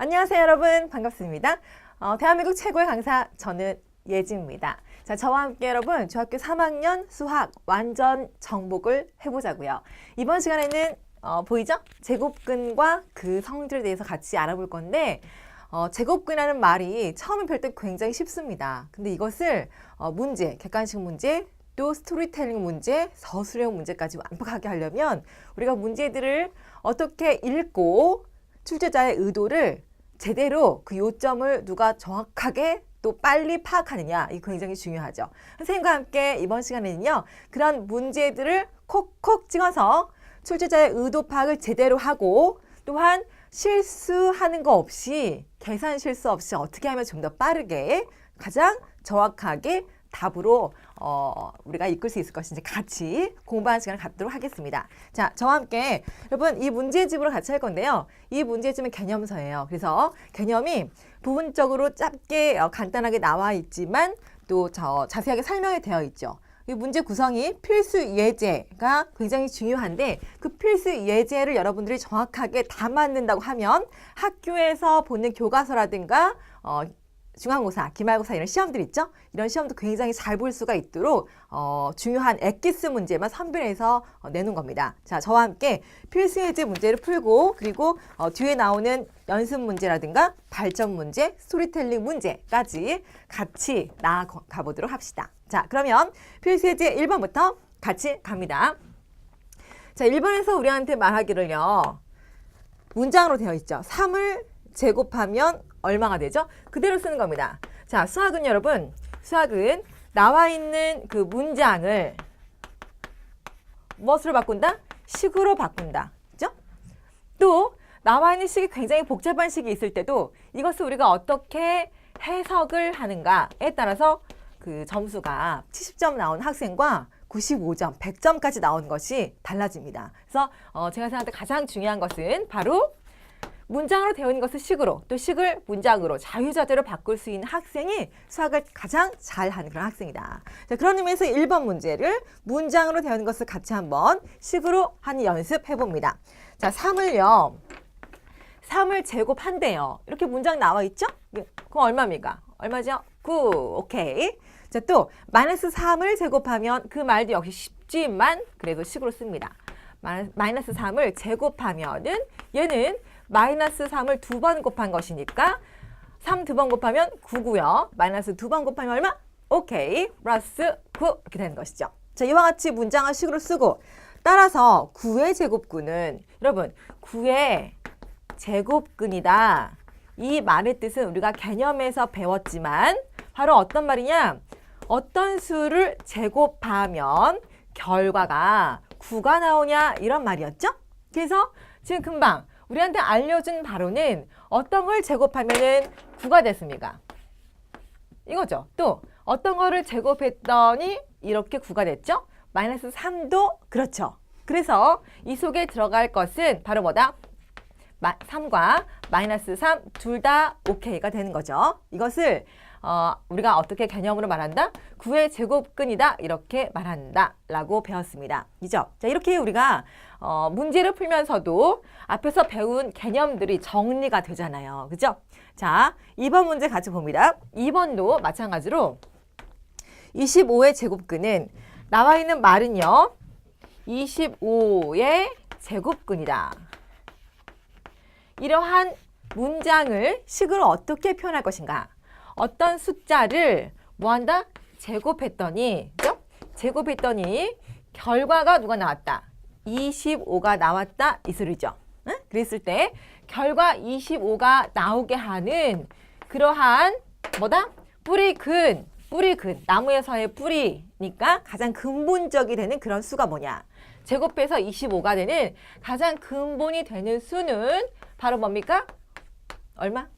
안녕하세요 여러분, 반갑습니다. 대한민국 최고의 강사 저는 예지입니다. 자, 저와 함께 여러분 중학교 3학년 수학 완전 정복을 해보자고요. 이번 시간에는 보이죠? 제곱근과 그 성질에 대해서 같이 알아볼 건데 제곱근이라는 말이 처음에 별 때 굉장히 쉽습니다. 근데 이것을 문제, 객관식 문제, 또 스토리텔링 문제, 서술형 문제까지 완벽하게 하려면 우리가 문제들을 어떻게 읽고 출제자의 의도를 제대로 그 요점을 누가 정확하게 또 빨리 파악하느냐, 이거 굉장히 중요하죠. 선생님과 함께 이번 시간에는요, 그런 문제들을 콕콕 찍어서 출제자의 의도 파악을 제대로 하고 또한 실수하는 거 없이, 계산 실수 없이 어떻게 하면 좀 더 빠르게 가장 정확하게 답으로 우리가 이끌 수 있을 것인지 같이 공부하는 시간을 갖도록 하겠습니다. 자, 저와 함께 여러분 이 문제집으로 같이 할 건데요. 이 문제집은 개념서예요. 그래서 개념이 부분적으로 짧게 간단하게 나와 있지만 또 자세하게 설명이 되어 있죠. 이 문제 구성이 필수 예제가 굉장히 중요한데 그 필수 예제를 여러분들이 정확하게 담아낸다고 하면 학교에서 보는 교과서라든가 중간고사, 기말고사 이런 시험들 있죠? 이런 시험도 굉장히 잘 볼 수가 있도록 중요한 엑기스 문제만 선별해서 내는 겁니다. 자, 저와 함께 필수 예제 문제를 풀고 그리고 뒤에 나오는 연습 문제라든가 발전 문제, 스토리텔링 문제까지 같이 나아가 보도록 합시다. 자, 그러면 필수 예제 1번부터 같이 갑니다. 자, 1번에서 우리한테 말하기를요. 문장으로 되어 있죠. 3을 제곱하면 얼마가 되죠? 그대로 쓰는 겁니다. 자, 수학은 여러분, 수학은 나와 있는 그 문장을 무엇으로 바꾼다? 식으로 바꾼다. 그죠? 또 나와 있는 식이 굉장히 복잡한 식이 있을 때도 이것을 우리가 어떻게 해석을 하는가에 따라서 그 점수가 70점 나온 학생과 95점, 100점까지 나온 것이 달라집니다. 그래서 제가 생각할 때 가장 중요한 것은 바로 문장으로 되어 있는 것을 식으로, 또 식을 문장으로 자유자재로 바꿀 수 있는 학생이 수학을 가장 잘하는 그런 학생이다. 자, 그런 의미에서 1번 문제를 문장으로 되어 있는 것을 같이 한번 식으로 하는 연습해 봅니다. 자, 3을 제곱한대요. 이렇게 문장 나와 있죠? 그럼 얼마입니까? 얼마죠? 9. 오케이. 자, 또 마이너스 3을 제곱하면 그 말도 역시 쉽지만 그래도 식으로 씁니다. 마이너스 3을 제곱하면은 얘는 마이너스 3을 2번 곱한 것이니까 3 2번 곱하면 9고요. 마이너스 2번 곱하면 얼마? 오케이. 플러스 9 이렇게 되는 것이죠. 자, 이와 같이 문장을 식으로 쓰고 따라서 9의 제곱근은 여러분 9의 제곱근이다. 이 말의 뜻은 우리가 개념에서 배웠지만 바로 어떤 말이냐? 어떤 수를 제곱하면 결과가 9가 나오냐 이런 말이었죠? 그래서 지금 금방 우리한테 알려준 바로는 어떤 걸 제곱하면은 9가 됐습니까? 이거죠. 또 어떤 거를 제곱했더니 이렇게 9가 됐죠? 마이너스 3도 그렇죠. 그래서 이 속에 들어갈 것은 바로 뭐다? 3과 마이너스 3 둘 다 오케이가 되는 거죠. 이것을 우리가 어떻게 개념으로 말한다? 9의 제곱근이다 이렇게 말한다 라고 배웠습니다. 이죠? 자, 이렇게 우리가 문제를 풀면서도 앞에서 배운 개념들이 정리가 되잖아요. 그죠? 자, 2번 문제 같이 봅니다. 2번도 마찬가지로 25의 제곱근은 나와 있는 말은요. 25의 제곱근이다. 이러한 문장을 식으로 어떻게 표현할 것인가? 어떤 숫자를 뭐한다? 제곱했더니, 그죠? 제곱했더니 결과가 누가 나왔다? 25가 나왔다 이 소리죠. 응? 그랬을 때 결과 25가 나오게 하는 그러한 뭐다? 뿌리근 나무에서의 뿌리니까 가장 근본적이 되는 그런 수가 뭐냐? 제곱해서 25가 되는 가장 근본이 되는 수는 바로 뭡니까? 얼마?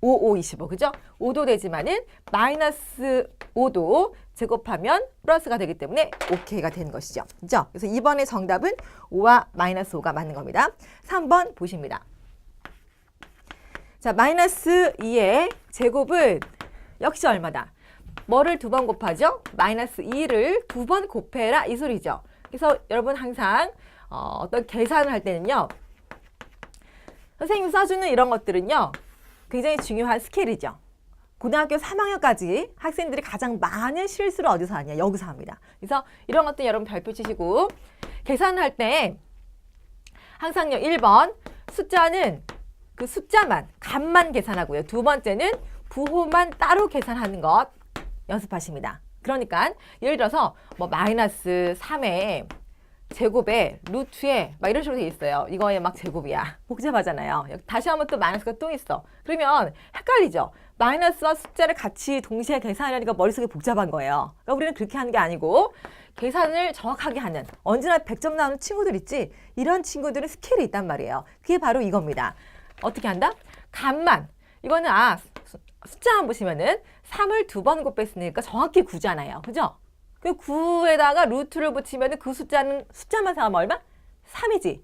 5, 25, 그죠? 5도 되지만은 마이너스 5도 제곱하면 플러스가 되기 때문에 오케이가 되는 것이죠. 그죠? 그래서 2번의 정답은 5와 마이너스 5가 맞는 겁니다. 3번 보십니다. 자, 마이너스 2의 제곱은 역시 얼마다? 뭐를 2번 곱하죠? 마이너스 2를 2번 곱해라 이 소리죠. 그래서 여러분 항상 어떤 계산을 할 때는요. 선생님이 써주는 이런 것들은요, 굉장히 중요한 스킬이죠. 고등학교 3학년까지 학생들이 가장 많은 실수를 어디서 하냐? 여기서 합니다. 그래서 이런 것들 여러분 별표 치시고, 계산할 때 항상요, 1번 숫자는 그 숫자만, 값만 계산하고요. 두 번째는 부호만 따로 계산하는 것 연습하십니다. 그러니까 예를 들어서 뭐 마이너스 3의 제곱에 루트에 막 이런 식으로 돼 있어요. 이거에 막 제곱이야. 복잡하잖아요. 다시 한번 또 마이너스가 또 있어. 그러면 헷갈리죠. 마이너스와 숫자를 같이 동시에 계산하려니까 머릿속이 복잡한 거예요. 그러니까 우리는 그렇게 하는 게 아니고 계산을 정확하게 하는, 언제나 100점 나오는 친구들 있지? 이런 친구들은 스킬이 있단 말이에요. 그게 바로 이겁니다. 어떻게 한다? 값만. 이거는 숫자만 보시면은 3을 2번 곱했으니까 정확히 9잖아요. 그죠? 그 9에다가 루트를 붙이면 그 숫자만 생각하면 얼마? 3이지.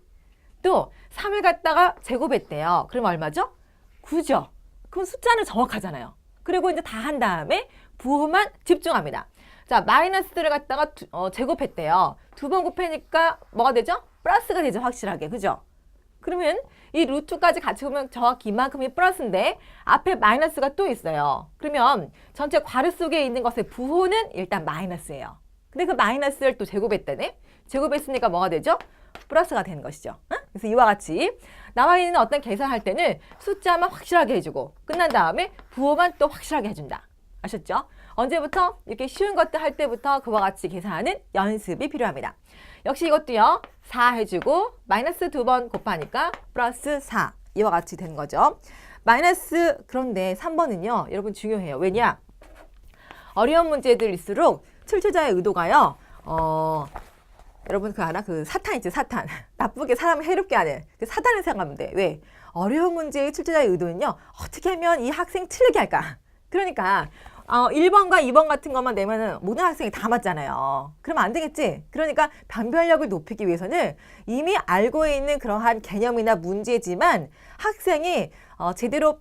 또 3을 갖다가 제곱했대요. 그럼 얼마죠? 9죠. 그럼 숫자는 정확하잖아요. 그리고 이제 다 한 다음에 부호만 집중합니다. 자, 마이너스를 갖다가 제곱했대요. 2번 곱하니까 뭐가 되죠? 플러스가 되죠. 확실하게. 그죠? 그러면 이 루트까지 같이 보면 정확히 이만큼이 플러스인데 앞에 마이너스가 또 있어요. 그러면 전체 괄호 속에 있는 것의 부호는 일단 마이너스예요. 근데 그 마이너스를 또 제곱했다네? 제곱했으니까 뭐가 되죠? 플러스가 되는 것이죠. 응? 그래서 이와 같이 나와 있는 어떤 계산할 때는 숫자만 확실하게 해주고 끝난 다음에 부호만 또 확실하게 해준다. 아셨죠? 언제부터? 이렇게 쉬운 것들 할 때부터 그와 같이 계산하는 연습이 필요합니다. 역시 이것도요. 4 해주고 마이너스 2번 곱하니까 플러스 4 이와 같이 되는 거죠. 마이너스 그런데 3번은요. 여러분 중요해요. 왜냐? 어려운 문제들일수록 출제자의 의도가요. 여러분 그 알아? 그 사탄 있지 사탄. 나쁘게 사람을 해롭게 하는 그 사탄을 생각하면 돼. 왜? 어려운 문제의 출제자의 의도는요. 어떻게 하면 이 학생 틀리게 할까? 그러니까 1번과 2번 같은 것만 내면은 모든 학생이 다 맞잖아요. 그러면 안 되겠지? 그러니까 변별력을 높이기 위해서는 이미 알고 있는 그러한 개념이나 문제지만 학생이 제대로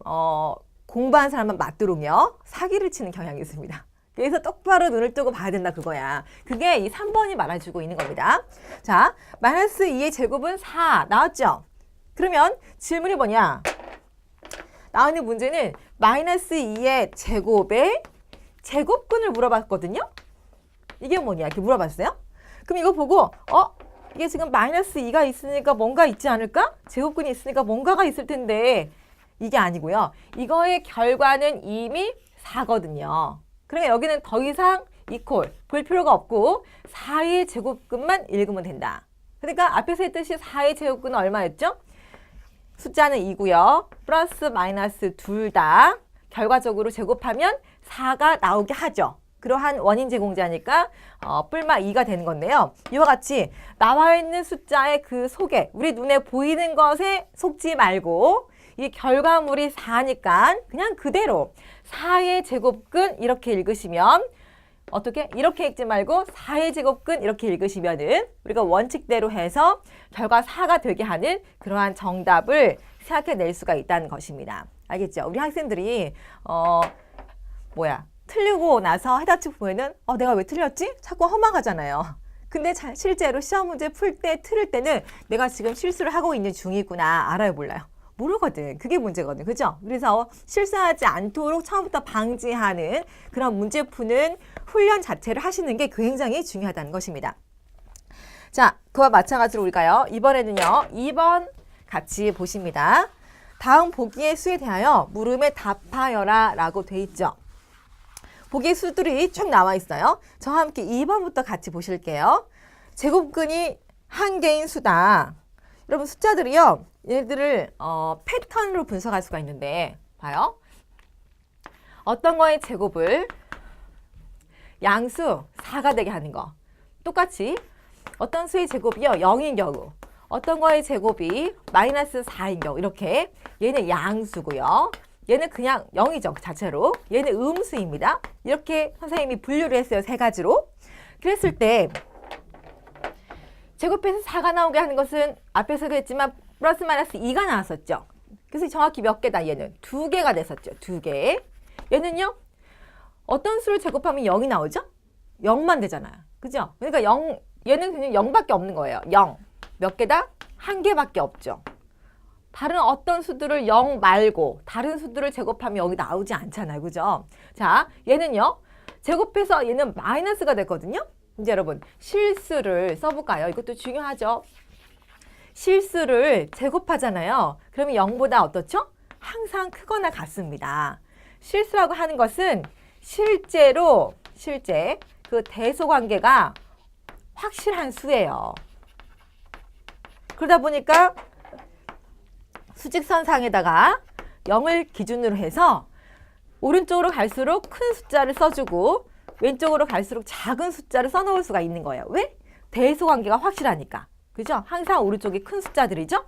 공부한 사람만 맞도록요. 사기를 치는 경향이 있습니다. 그래서 똑바로 눈을 뜨고 봐야 된다 그거야. 그게 이 3번이 말해주고 있는 겁니다. 자, 마이너스 2의 제곱은 4 나왔죠? 그러면 질문이 뭐냐? 나오는 문제는 마이너스 2의 제곱에 제곱근을 물어봤거든요. 이게 뭐냐 이렇게 물어봤어요. 그럼 이거 보고 이게 지금 마이너스 2가 있으니까 뭔가 있지 않을까? 제곱근이 있으니까 뭔가가 있을 텐데 이게 아니고요. 이거의 결과는 이미 4거든요. 그러니까 여기는 더 이상 이퀄 볼 필요가 없고 4의 제곱근만 읽으면 된다. 그러니까 앞에서 했듯이 4의 제곱근은 얼마였죠? 숫자는 2고요. 플러스 마이너스 둘 다 결과적으로 제곱하면 4가 나오게 하죠. 그러한 원인 제공자니까 뿔마 2가 되는 건데요. 이와 같이 나와 있는 숫자의 그 속에 우리 눈에 보이는 것에 속지 말고 이 결과물이 4니까 그냥 그대로 4의 제곱근 이렇게 읽으시면 어떻게? 이렇게 읽지 말고 4의 제곱근 이렇게 읽으시면은 우리가 원칙대로 해서 결과 4가 되게 하는 그러한 정답을 생각해낼 수가 있다는 것입니다. 알겠죠? 우리 학생들이 틀리고 나서 해답지 보면은 내가 왜 틀렸지? 자꾸 허망하잖아요. 근데 실제로 시험 문제 풀 때 틀을 때는 내가 지금 실수를 하고 있는 중이구나 알아요 몰라요? 모르거든. 그게 문제거든. 그죠? 그래서 실수하지 않도록 처음부터 방지하는 그런 문제 푸는 훈련 자체를 하시는 게 굉장히 중요하다는 것입니다. 자, 그와 마찬가지로 우리가요. 이번에는요. 2번 같이 보십니다. 다음 보기의 수에 대하여 물음에 답하여라 라고 돼 있죠. 보기의 수들이 쭉 나와 있어요. 저와 함께 2번부터 같이 보실게요. 제곱근이 한 개인 수다. 여러분 숫자들이요. 얘들을 패턴으로 분석할 수가 있는데 봐요. 어떤 거의 제곱을 양수 4가 되게 하는 거. 똑같이 어떤 수의 제곱이요. 0인 경우. 어떤 거의 제곱이 마이너스 4인 경우. 이렇게 얘는 양수고요. 얘는 그냥 0이죠. 그 자체로. 얘는 음수입니다. 이렇게 선생님이 분류를 했어요. 세 가지로. 그랬을 때 제곱해서 4가 나오게 하는 것은 앞에서도 했지만 플러스 마이너스 2가 나왔었죠. 그래서 정확히 몇 개다 얘는? 2개가 됐었죠. 2개. 얘는요. 어떤 수를 제곱하면 0이 나오죠? 0만 되잖아요. 그죠? 그러니까 얘는 그냥 0밖에 없는 거예요. 0. 몇 개다? 한 개밖에 없죠. 다른 어떤 수들을 0 말고 다른 수들을 제곱하면 여기 나오지 않잖아요. 그죠? 자, 얘는요. 제곱해서 얘는 마이너스가 됐거든요. 이제 여러분 실수를 써볼까요? 이것도 중요하죠. 실수를 제곱하잖아요. 그러면 0보다 어떻죠? 항상 크거나 같습니다. 실수라고 하는 것은 실제 그 대소관계가 확실한 수예요. 그러다 보니까 수직선상에다가 0을 기준으로 해서 오른쪽으로 갈수록 큰 숫자를 써주고 왼쪽으로 갈수록 작은 숫자를 써놓을 수가 있는 거예요. 왜? 대소관계가 확실하니까. 그죠? 항상 오른쪽이 큰 숫자들이죠?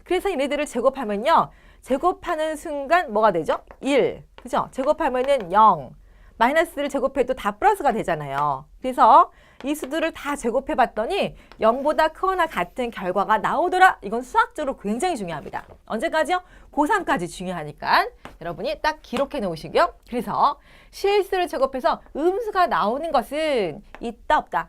그래서 얘네들을 제곱하면요. 제곱하는 순간 뭐가 되죠? 1. 그죠? 제곱하면은 0. 마이너스를 제곱해도 다 플러스가 되잖아요. 그래서 이 수들을 다 제곱해 봤더니 0보다 크거나 같은 결과가 나오더라. 이건 수학적으로 굉장히 중요합니다. 언제까지요? 고3까지 중요하니까 여러분이 딱 기록해 놓으시고요. 그래서 실수를 제곱해서 음수가 나오는 것은 있다 없다?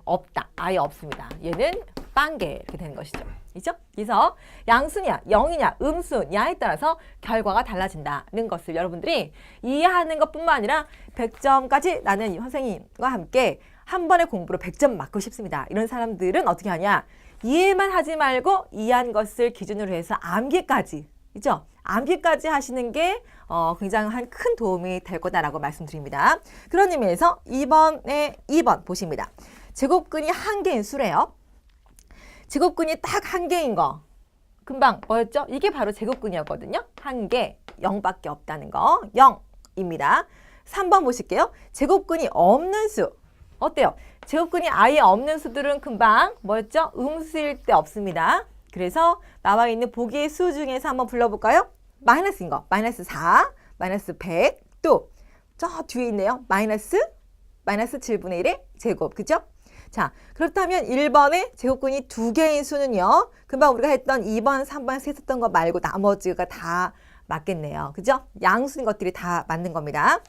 없다. 아예 없습니다. 얘는 빵개 이렇게 되는 것이죠. 그죠? 그래서 양수냐, 0이냐, 음수냐에 따라서 결과가 달라진다는 것을 여러분들이 이해하는 것뿐만 아니라 100점까지 나는 선생님과 함께 한 번의 공부로 100점 맞고 싶습니다. 이런 사람들은 어떻게 하냐? 이해만 하지 말고 이해한 것을 기준으로 해서 암기까지, 그죠? 암기까지 하시는 게 굉장히 큰 도움이 될 거다라고 말씀드립니다. 그런 의미에서 2번 보십니다. 제곱근이 한 개인 수래요. 제곱근이 딱 한 개인 거. 금방 뭐였죠? 이게 바로 제곱근이었거든요. 한 개, 0밖에 없다는 거. 0입니다. 3번 보실게요. 제곱근이 없는 수. 어때요? 제곱근이 아예 없는 수들은 금방 뭐였죠? 음수일 때 없습니다. 그래서 나와 있는 보기의 수 중에서 한번 불러볼까요? 마이너스인 거. 마이너스 4, 마이너스 100, 또 저 뒤에 있네요. 마이너스 7분의 1의 제곱. 그죠? 자, 그렇다면 1번의 제곱근이 두 개인 수는요. 금방 우리가 했던 2번, 3번에서 했었던 거 말고 나머지가 다 맞겠네요. 그죠? 양수인 것들이 다 맞는 겁니다.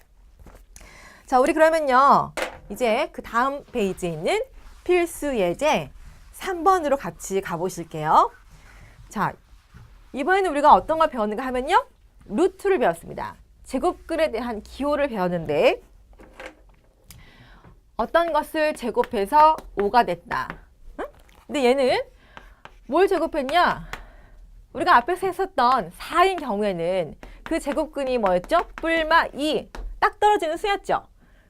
자, 우리 그러면요. 이제 그 다음 페이지에 있는 필수 예제 3번으로 같이 가보실게요. 자, 이번에는 우리가 어떤 걸 배웠는가 하면요. 루트를 배웠습니다. 제곱근에 대한 기호를 배웠는데 어떤 것을 제곱해서 5가 됐다. 응? 근데 얘는 뭘 제곱했냐? 우리가 앞에서 했었던 4인 경우에는 그 제곱근이 뭐였죠? 뿔마 2. 딱 떨어지는 수였죠.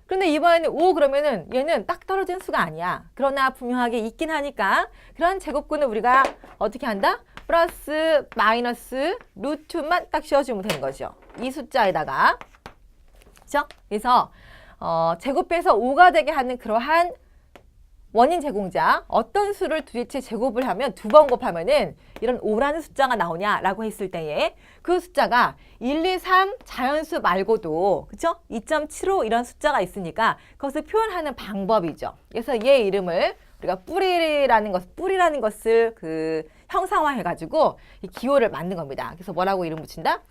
그런데 이번에는 5 그러면은 얘는 딱 떨어진 수가 아니야. 그러나 분명하게 있긴 하니까 그런 제곱근을 우리가 어떻게 한다? 플러스 마이너스 루트만 딱 씌워주면 되는 거죠. 이 숫자에다가. 그렇죠? 그래서 제곱해서 5가 되게 하는 그러한 원인 제공자 어떤 수를 도대체 제곱을 하면 두 번 곱하면은 이런 5라는 숫자가 나오냐라고 했을 때에 그 숫자가 1, 2, 3 자연수 말고도 그쵸? 2.75 이런 숫자가 있으니까 그것을 표현하는 방법이죠. 그래서 얘 이름을 우리가 뿌리라는 것을 그 형상화해가지고 이 기호를 만든 겁니다. 그래서 뭐라고 이름 붙인다?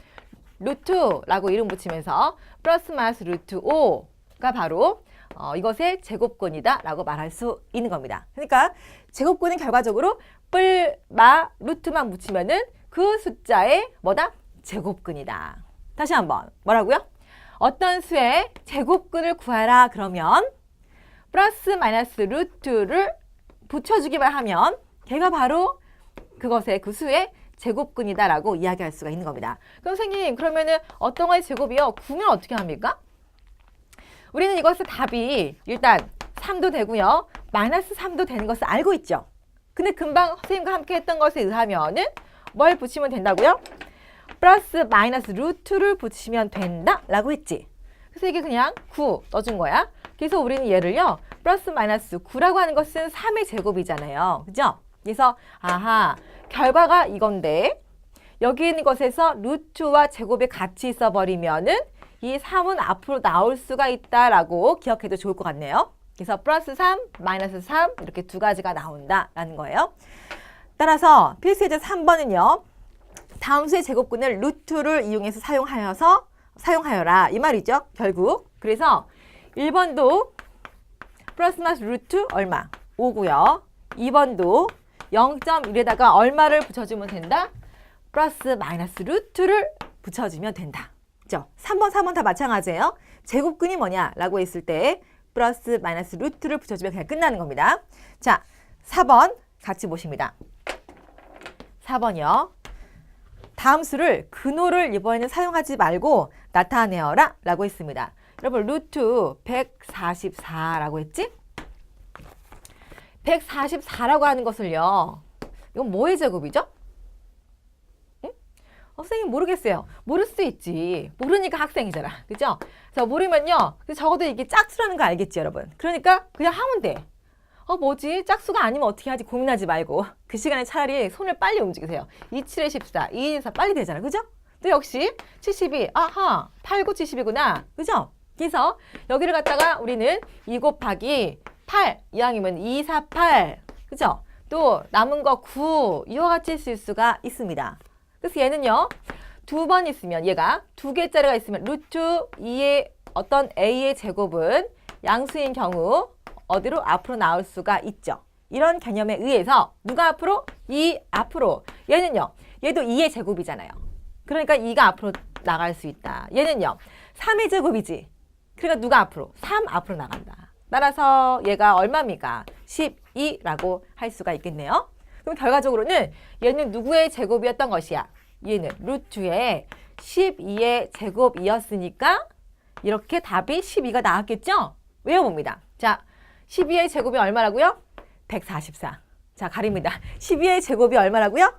루트라고 이름 붙이면서 플러스 마이너스 루트 5가 바로 이것의 제곱근이다 라고 말할 수 있는 겁니다. 그러니까 제곱근은 결과적으로 뿔, 마, 루트만 붙이면은 그 숫자의 뭐다? 제곱근이다. 다시 한번 뭐라고요? 어떤 수의 제곱근을 구하라 그러면 플러스 마이너스 루트를 붙여주기만 하면 걔가 바로 그것의 그 수의 제곱근이다 라고 이야기할 수가 있는 겁니다. 그럼 선생님 그러면은 어떤 거의 제곱이요? 구면 어떻게 합니까? 우리는 이것을 답이 일단 3도 되고요. 마이너스 3도 되는 것을 알고 있죠. 근데 금방 선생님과 함께 했던 것에 의하면은 뭘 붙이면 된다고요? 플러스 마이너스 루트를 붙이면 된다 라고 했지. 그래서 이게 그냥 9 넣어준 거야. 그래서 우리는 얘를요. 플러스 마이너스 9라고 하는 것은 3의 제곱이잖아요. 그죠? 그래서 아하 결과가 이건데 여기 있는 것에서 루트와 제곱이 같이 있어버리면은 이 3은 앞으로 나올 수가 있다라고 기억해도 좋을 것 같네요. 그래서 플러스 3, 마이너스 3 이렇게 두 가지가 나온다라는 거예요. 따라서 필수 예제 3번은요. 다음 수의 제곱근을 루트를 이용해서 사용하여라 이 말이죠. 결국 그래서 1번도 플러스 마이너스 루트 얼마? 5고요. 2번도 0.1에다가 얼마를 붙여주면 된다? 플러스 마이너스 루트를 붙여주면 된다. 그죠? 3번, 4번 다 마찬가지예요. 제곱근이 뭐냐라고 했을 때 플러스 마이너스 루트를 붙여주면 그냥 끝나는 겁니다. 자, 4번 같이 보십니다. 4번이요. 다음 수를 근호를 이번에는 사용하지 말고 나타내어라 라고 했습니다. 여러분 루트 144라고 했지? 144라고 하는 것을요. 이건 뭐의 제곱이죠? 응? 선생님 모르겠어요. 모를 수 있지. 모르니까 학생이잖아. 그죠? 그래서 모르면요. 적어도 이게 짝수라는 거 알겠지 여러분. 그러니까 그냥 하면 돼. 뭐지? 짝수가 아니면 어떻게 하지? 고민하지 말고 그 시간에 차라리 손을 빨리 움직이세요. 2, 7에 14, 2, 1, 4 빨리 되잖아. 그죠? 또 역시 72, 아하 8, 9, 70이구나. 그죠? 그래서 여기를 갖다가 우리는 2 곱하기 8 이왕이면 2, 4, 8 그죠? 또 남은 거 9 이와 같이 쓸 수가 있습니다. 그래서 얘는요. 2번 있으면 얘가 2개짜리가 있으면 루트 2의 어떤 a의 제곱은 양수인 경우 어디로 앞으로 나올 수가 있죠. 이런 개념에 의해서 누가 앞으로? 2 앞으로. 얘는요. 얘도 2의 제곱이잖아요. 그러니까 2가 앞으로 나갈 수 있다. 얘는요. 3의 제곱이지. 그러니까 누가 앞으로? 3 앞으로 나간다. 따라서 얘가 얼마입니까? 12라고 할 수가 있겠네요. 그럼 결과적으로는 얘는 누구의 제곱이었던 것이야? 얘는 루트의 12의 제곱이었으니까 이렇게 답이 12가 나왔겠죠? 외워봅니다. 자, 12의 제곱이 얼마라고요? 144. 자, 가립니다. 12의 제곱이 얼마라고요?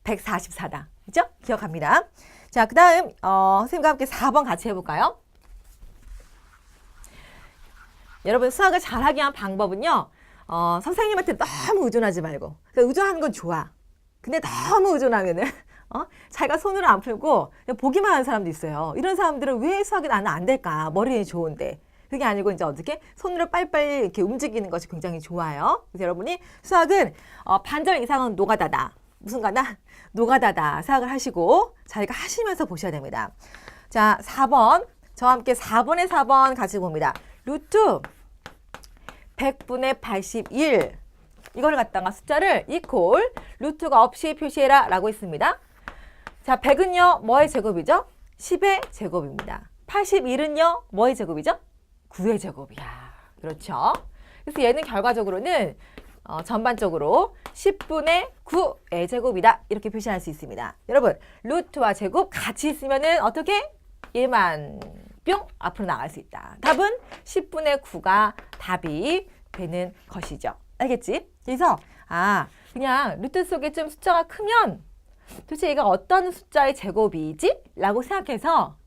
144다. 그죠? 기억합니다. 자, 그 다음 선생님과 함께 4번 같이 해볼까요? 여러분 수학을 잘하기 위한 방법은요. 선생님한테 너무 의존하지 말고. 그러니까 의존하는 건 좋아. 근데 너무 의존하면은 자기가 손으로 안 풀고 그냥 보기만 하는 사람도 있어요. 이런 사람들은 왜 수학이 나는 안 될까? 머리는 좋은데. 그게 아니고 이제 어떻게 손으로 빨리빨리 이렇게 움직이는 것이 굉장히 좋아요. 그래서 여러분이 수학은 반절 이상은 노가다다. 무슨 가다? 노가다다 생각을 하시고 자기가 하시면서 보셔야 됩니다. 자, 4번. 저와 함께 4번에 4번 같이 봅니다. 루트 100분의 81 이거를 갖다가 숫자를 이퀄 루트가 없이 표시해라 라고 했습니다. 자, 100은요 뭐의 제곱이죠? 10의 제곱입니다. 81은요 뭐의 제곱이죠? 9의 제곱이야. 그렇죠? 그래서 얘는 결과적으로는 전반적으로 10분의 9의 제곱이다. 이렇게 표시할 수 있습니다. 여러분 루트와 제곱 같이 있으면은 어떻게? 얘만 뿅 앞으로 나갈 수 있다. 답은 10분의 9가 답이 되는 것이죠. 알겠지? 그래서 그냥 루트 속에 좀 숫자가 크면 도대체 얘가 어떤 숫자의 제곱이지? 라고 생각해서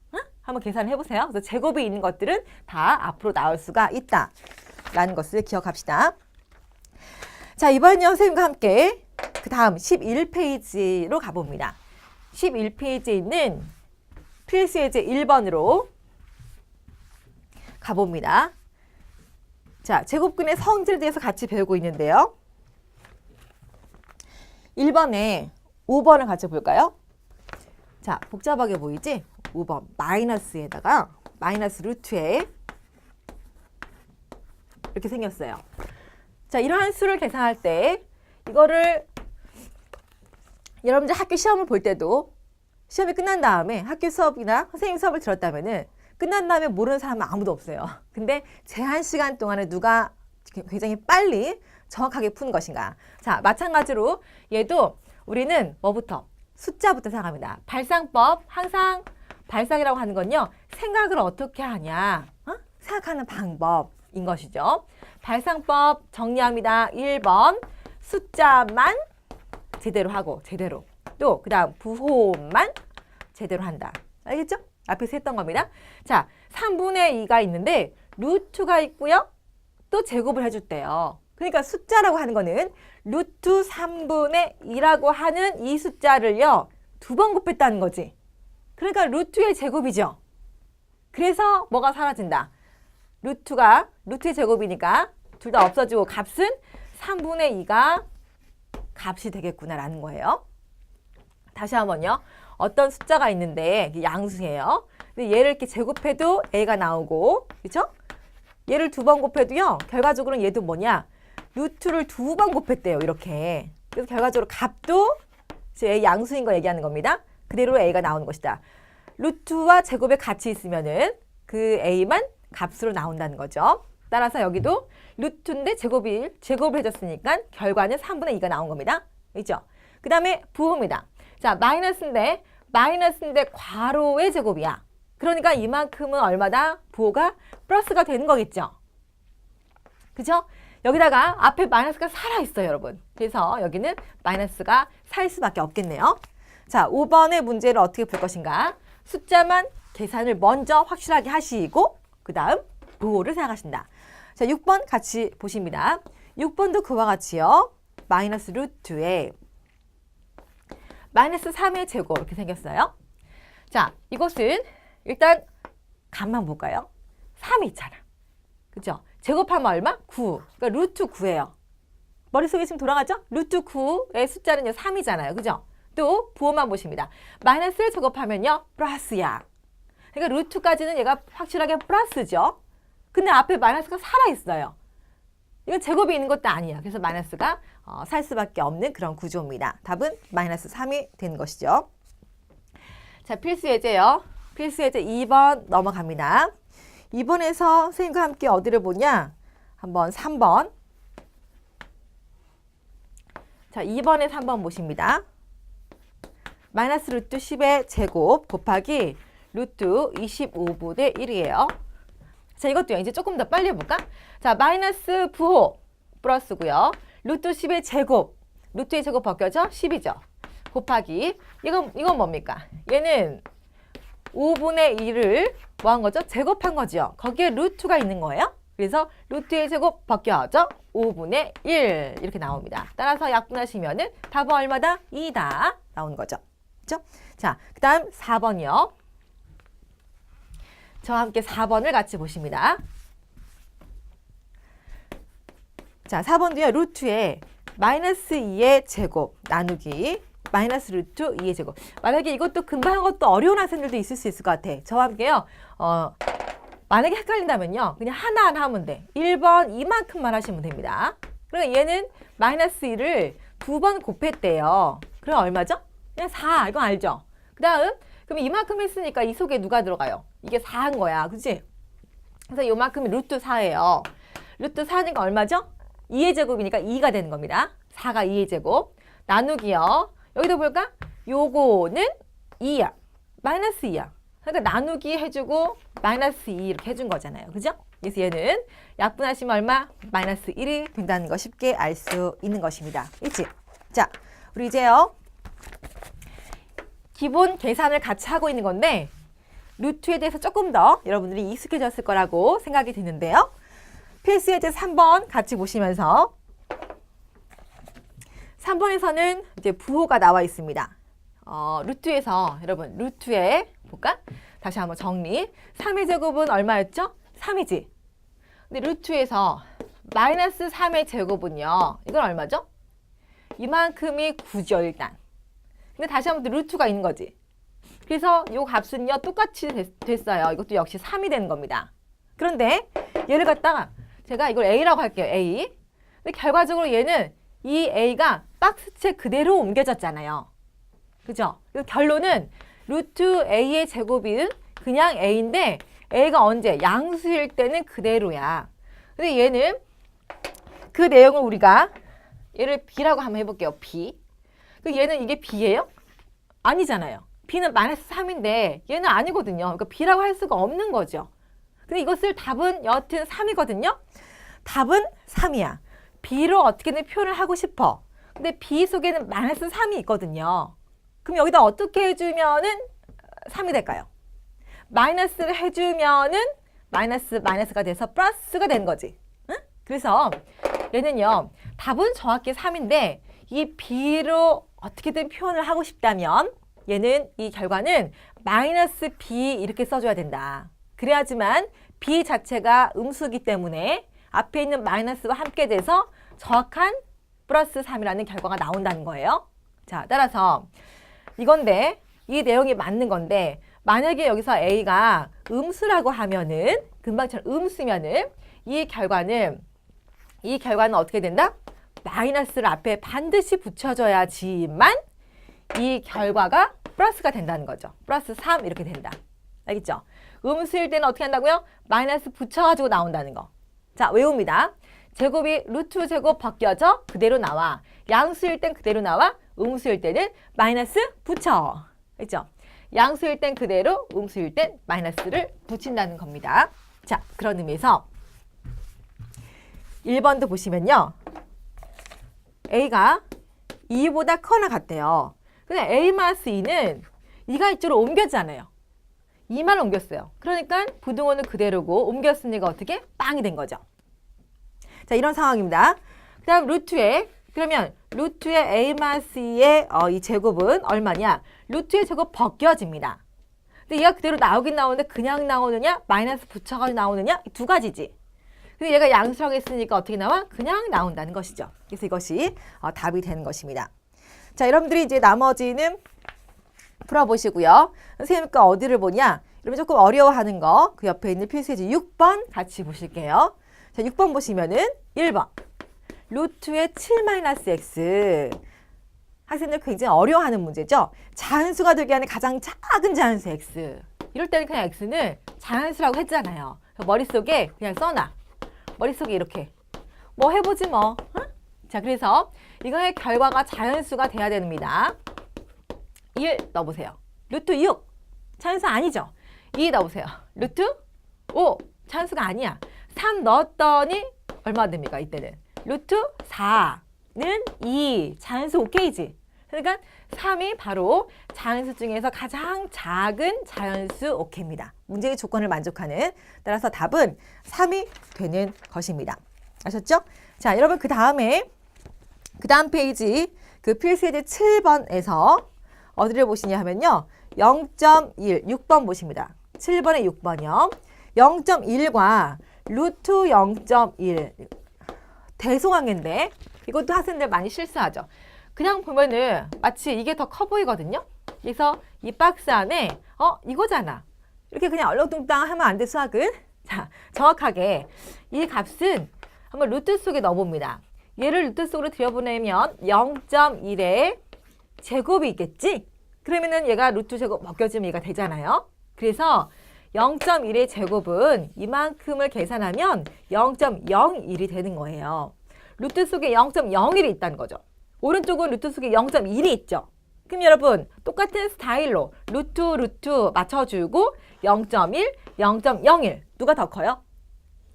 한번 계산을 해보세요. 그래서 제곱이 있는 것들은 다 앞으로 나올 수가 있다. 라는 것을 기억합시다. 자, 이번에는 선생님과 함께 그 다음 11페이지로 가봅니다. 11페이지에 있는 필수 예제 1번으로 가봅니다. 자, 제곱근의 성질에 대해서 같이 배우고 있는데요. 1번에 5번을 같이 볼까요? 자, 복잡하게 보이지? 5번 마이너스에다가 마이너스 루트에 이렇게 생겼어요. 자, 이러한 수를 계산할 때 이거를 여러분들 학교 시험을 볼 때도 시험이 끝난 다음에 학교 수업이나 선생님 수업을 들었다면은 끝난 다음에 모르는 사람은 아무도 없어요. 근데 제한 시간 동안에 누가 굉장히 빨리 정확하게 푸는 것인가. 자, 마찬가지로 얘도 우리는 뭐부터? 숫자부터 생각합니다. 발상법, 항상 발상이라고 하는 건요. 생각을 어떻게 하냐. 생각하는 방법인 것이죠. 발상법 정리합니다. 1번 숫자만 제대로 하고 제대로. 또 그 다음 부호만 제대로 한다. 알겠죠? 앞에서 했던 겁니다. 자, 3분의 2가 있는데 루트가 있고요. 또 제곱을 해줬대요. 그러니까 숫자라고 하는 거는 루트 3분의 2라고 하는 이 숫자를요. 2번 곱했다는 거지. 그러니까 루트의 제곱이죠. 그래서 뭐가 사라진다. 루트의 제곱이니까 둘 다 없어지고 값은 3분의 2가 값이 되겠구나라는 거예요. 다시 한번요. 어떤 숫자가 있는데 양수예요. 근데 얘를 이렇게 제곱해도 a가 나오고, 그렇죠? 얘를 2번 곱해도요. 결과적으로는 얘도 뭐냐? 루트를 2번 곱했대요. 이렇게. 그래서 결과적으로 값도 지금 A 양수인 거 얘기하는 겁니다. 그대로 A가 나오는 것이다. 루트와 제곱의 같이 있으면은 그 A만 값으로 나온다는 거죠. 따라서 여기도 루트인데 제곱을 해줬으니까 결과는 3분의 2가 나온 겁니다. 있죠? 그 다음에 부호입니다. 자, 마이너스인데 괄호의 제곱이야. 그러니까 이만큼은 얼마다? 부호가 플러스가 되는 거겠죠. 그죠? 여기다가 앞에 마이너스가 살아있어요, 여러분. 그래서 여기는 마이너스가 살 수밖에 없겠네요. 자, 5번의 문제를 어떻게 풀 것인가? 숫자만 계산을 먼저 확실하게 하시고 그 다음 부호를 생각하신다. 자, 6번 같이 보십니다. 6번도 그와 같이요. 마이너스 루트에 마이너스 3의 제곱 이렇게 생겼어요. 자, 이것은 일단 값만 볼까요? 3이 있잖아. 그죠? 제곱하면 얼마? 9. 그러니까 루트 9예요. 머릿속에 지금 돌아가죠? 루트 9의 숫자는요 3이잖아요. 그죠? 또 부호만 보십니다. 마이너스를 제곱하면요 플러스야. 그러니까 루트까지는 얘가 확실하게 플러스죠. 근데 앞에 마이너스가 살아있어요. 이건 제곱이 있는 것도 아니야. 그래서 마이너스가 살 수밖에 없는 그런 구조입니다. 답은 마이너스 3이 되는 것이죠. 자, 필수 예제요. 필수 예제 2번 넘어갑니다. 2번에서 선생님과 함께 어디를 보냐? 한번 3번. 자, 2번에 3번 보십니다. 마이너스 루트 10의 제곱 곱하기 루트 25분의 1이에요. 자, 이것도요. 이제 조금 더 빨리 해볼까? 자, 마이너스 부호 플러스고요. 루트 10의 제곱. 루트의 제곱 벗겨져? 10이죠. 곱하기. 이건 뭡니까? 얘는 5분의 1을 뭐 한 거죠? 제곱한 거죠. 거기에 루트가 있는 거예요. 그래서 루트의 제곱 벗겨져 5분의 1 이렇게 나옵니다. 따라서 약분하시면은 답은 얼마다? 2다 나오는 거죠. 그렇죠? 자, 그 다음 4번이요. 저와 함께 4번을 같이 보십니다. 자, 4번도요. 루트에 마이너스 2의 제곱 나누기 마이너스 루트 2의 제곱. 만약에 이것도 금방 한 것도 어려운 학생들도 있을 수 있을 것 같아. 저와 함께요. 만약에 헷갈린다면요. 그냥 하나하나 하면 돼. 1번 이만큼만 하시면 됩니다. 그럼 얘는 마이너스 1을 2번 곱했대요. 그럼 얼마죠? 그냥 4. 이건 알죠? 그 다음 그럼 이만큼 했으니까 이 속에 누가 들어가요? 이게 4인 거야. 그치? 그래서 요만큼이 루트 4예요. 루트 4니까 얼마죠? 2의 제곱이니까 2가 되는 겁니다. 4가 2의 제곱. 나누기요. 여기도 볼까? 요거는 2야. 마이너스 2야. 그러니까 나누기 해주고 마이너스 2 이렇게 해준 거잖아요. 그죠? 그래서 얘는 약분하시면 얼마? 마이너스 1이 된다는 거 쉽게 알 수 있는 것입니다. 있지? 자, 우리 이제요. 기본 계산을 같이 하고 있는 건데 루트에 대해서 조금 더 여러분들이 익숙해졌을 거라고 생각이 드는데요. 필수 예제 3번 같이 보시면서 3번에서는 이제 부호가 나와 있습니다. 루트에서 여러분 루트에 볼까? 다시 한번 정리. 3의 제곱은 얼마였죠? 3이지. 근데 루트에서 마이너스 3의 제곱은요. 이건 얼마죠? 이만큼이 9죠 일단. 근데 다시 한번 또 루트가 있는 거지. 그래서 이 값은요 똑같이 됐어요. 이것도 역시 3이 되는 겁니다. 그런데 얘를 갖다가 제가 이걸 A라고 할게요. A. 근데 결과적으로 얘는 이 A가 박스채 그대로 옮겨졌잖아요. 그죠? 그래서 결론은 루트 A의 제곱은 그냥 A인데 A가 언제? 양수일 때는 그대로야. 근데 얘는 그 내용을 우리가 얘를 B라고 한번 해볼게요. B. 얘는 이게 B예요? 아니잖아요. B는 마이너스 3인데 얘는 아니거든요. 그러니까 B라고 할 수가 없는 거죠. 근데 이것을 답은 여하튼 3이거든요. 답은 3이야. B로 어떻게든 표현을 하고 싶어. 근데 B 속에는 마이너스 3이 있거든요. 그럼 여기다 어떻게 해주면은 3이 될까요? 마이너스를 해주면은 마이너스가 돼서 플러스가 되는 거지. 응? 그래서 얘는요. 답은 정확히 3인데 이 B로 어떻게든 표현을 하고 싶다면 얘는 이 결과는 마이너스 B 이렇게 써줘야 된다. 그래야지만 B 자체가 음수이기 때문에 앞에 있는 마이너스와 함께 돼서 정확한 플러스 3이라는 결과가 나온다는 거예요. 자, 따라서 이건데 이 내용이 맞는 건데 만약에 여기서 A가 음수라고 하면은 금방처럼 음수면은 이 결과는 어떻게 된다? 마이너스를 앞에 반드시 붙여줘야지만 이 결과가 플러스가 된다는 거죠. 플러스 3 이렇게 된다. 알겠죠? 음수일 때는 어떻게 한다고요? 마이너스 붙여가지고 나온다는 거. 자, 외웁니다. 제곱이 루트 제곱 벗겨져 그대로 나와. 양수일 땐 그대로 나와. 음수일 때는 마이너스 붙여. 알겠죠? 양수일 땐 그대로, 음수일 땐 마이너스를 붙인다는 겁니다. 자, 그런 의미에서 1번도 보시면요. A가 2보다 커나 같대요. 근데 A-2는 2가 이쪽으로 옮겼잖아요. 2만 옮겼어요. 그러니까 부등호는 그대로고 옮겼으니까 어떻게? 빵이 된 거죠. 자, 이런 상황입니다. 그 다음 루트에 그러면 루트의 A-2의 이 제곱은 얼마냐? 루트의 제곱 벗겨집니다. 근데 얘가 그대로 나오긴 나오는데 그냥 나오느냐? 마이너스 붙여가지고 나오느냐? 두 가지지. 근데 얘가 양수라고 했으니까 어떻게 나와? 그냥 나온다는 것이죠. 그래서 이것이 답이 되는 것입니다. 자, 여러분들이 이제 나머지는 풀어보시고요. 선생님과 어디를 보냐? 여러분 조금 어려워하는 거 그 옆에 있는 필수예제 6번 같이 보실게요. 자, 6번 보시면은 1번 루트의 7-x 학생들 굉장히 어려워하는 문제죠. 자연수가 되게 하는 가장 작은 자연수 x. 이럴 때는 그냥 x는 자연수라고 했잖아요. 머릿속에 그냥 써놔. 머릿속에 이렇게 뭐 해보지 뭐. 응? 자, 그래서 이거의 결과가 자연수가 돼야 됩니다. 1 넣어보세요. 루트 6 자연수 아니죠. 2 넣어보세요. 루트 5 자연수가 아니야. 3 넣었더니 얼마 됩니까? 이때는 루트 4는 2 자연수 오케이지. 그러니까 3이 바로 자연수 중에서 가장 작은 자연수 오케이입니다. 문제의 조건을 만족하는. 따라서 답은 3이 되는 것입니다. 아셨죠? 자, 여러분 그 다음 페이지 그 필수예제 7번에서 어디를 보시냐 하면요. 0.1, 6번 보십니다. 7번에 6번이요. 0.1과 루트 0.1 대소관계인데 이것도 학생들 많이 실수하죠. 그냥 보면은 마치 이게 더 커 보이거든요. 그래서 이 박스 안에 이거잖아. 이렇게 그냥 얼렁뚱땅 하면 안 돼, 수학은. 자, 정확하게 이 값은 한번 루트 속에 넣어봅니다. 얘를 루트 속으로 들여보내면 0.1의 제곱이 있겠지? 그러면은 얘가 루트 제곱 벗겨지면 얘가 되잖아요. 그래서 0.1의 제곱은 이만큼을 계산하면 0.01이 되는 거예요. 루트 속에 0.01이 있다는 거죠. 오른쪽은 루트 속에 0.1이 있죠. 그럼 여러분 똑같은 스타일로 루트 맞춰주고 0.1, 0.01 누가 더 커요?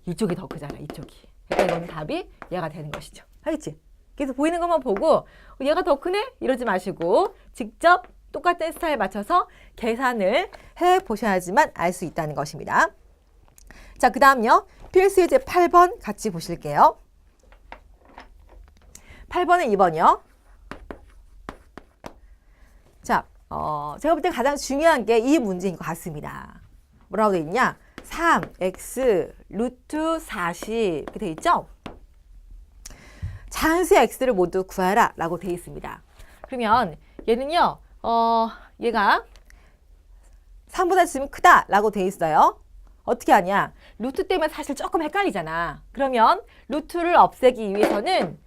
이쪽이 더 크잖아, 이쪽이. 그러니까 이건 답이 얘가 되는 것이죠. 알겠지? 그래서 보이는 것만 보고 얘가 더 크네? 이러지 마시고 직접 똑같은 스타일 맞춰서 계산을 해보셔야지만 알 수 있다는 것입니다. 자, 그 다음요. 필수예제 8번 같이 보실게요. 8번에 2번이요. 자, 제가 볼 때 가장 중요한 게 이 문제인 것 같습니다. 뭐라고 돼 있냐? 3x 루트 40 이렇게 돼 있죠? 자연수의 x를 모두 구하라 라고 돼 있습니다. 그러면 얘는요. 얘가 3보다 지금 크다 라고 돼 있어요. 어떻게 하냐? 루트 때문에 사실 조금 헷갈리잖아. 그러면 루트를 없애기 위해서는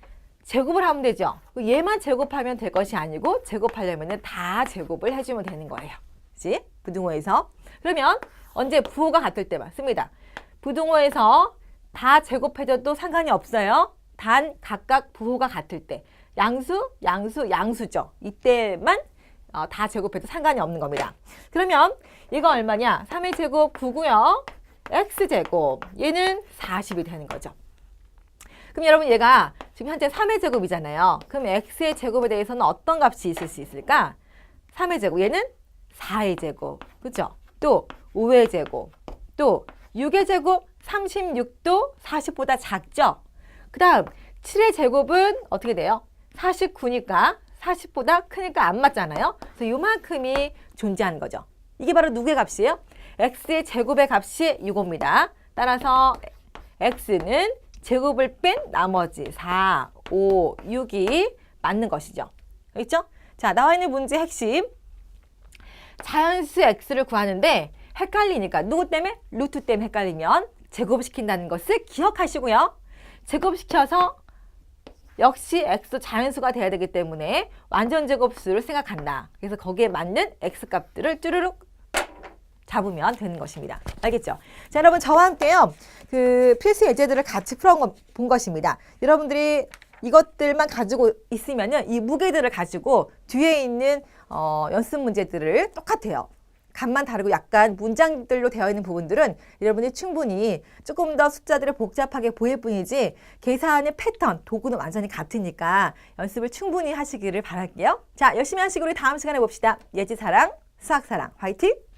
제곱을 하면 되죠. 얘만 제곱하면 될 것이 아니고 제곱하려면 다 제곱을 해주면 되는 거예요. 그치? 부등호에서. 그러면 언제 부호가 같을 때만 씁니다. 부등호에서 다 제곱해줘도 상관이 없어요. 단 각각 부호가 같을 때. 양수죠. 이때만 다 제곱해도 상관이 없는 겁니다. 그러면 얘가 얼마냐? 3의 제곱 9고요. x제곱. 얘는 40이 되는 거죠. 그럼 여러분 얘가 지금 현재 3의 제곱이잖아요. 그럼 x의 제곱에 대해서는 어떤 값이 있을 수 있을까? 3의 제곱. 얘는 4의 제곱. 그죠? 또 5의 제곱. 또 6의 제곱 36도 40보다 작죠? 그 다음 7의 제곱은 어떻게 돼요? 49니까 40보다 크니까 안 맞잖아요. 그래서 요만큼이 존재하는 거죠. 이게 바로 누구의 값이에요? x의 제곱의 값이 이겁니다. 따라서 x는 제곱을 뺀 나머지 4, 5, 6이 맞는 것이죠. 알겠죠? 자, 나와 있는 문제 핵심. 자연수 x를 구하는데 헷갈리니까 누구 때문에? 루트 때문에 헷갈리면 제곱시킨다는 것을 기억하시고요. 제곱시켜서 역시 x 자연수가 돼야 되기 때문에 완전 제곱수를 생각한다. 그래서 거기에 맞는 x 값들을 쭈르륵 잡으면 되는 것입니다. 알겠죠? 자, 여러분 저와 함께요. 그 필수 예제들을 같이 풀어본 것입니다. 여러분들이 이것들만 가지고 있으면은 이 무게들을 가지고 뒤에 있는 연습 문제들을 똑같아요. 값만 다르고 약간 문장들로 되어 있는 부분들은 여러분이 충분히 조금 더 숫자들을 복잡하게 보일 뿐이지 계산의 패턴, 도구는 완전히 같으니까 연습을 충분히 하시기를 바랄게요. 자, 열심히 하시고 우리 다음 시간에 봅시다. 예지사랑, 수학사랑, 화이팅!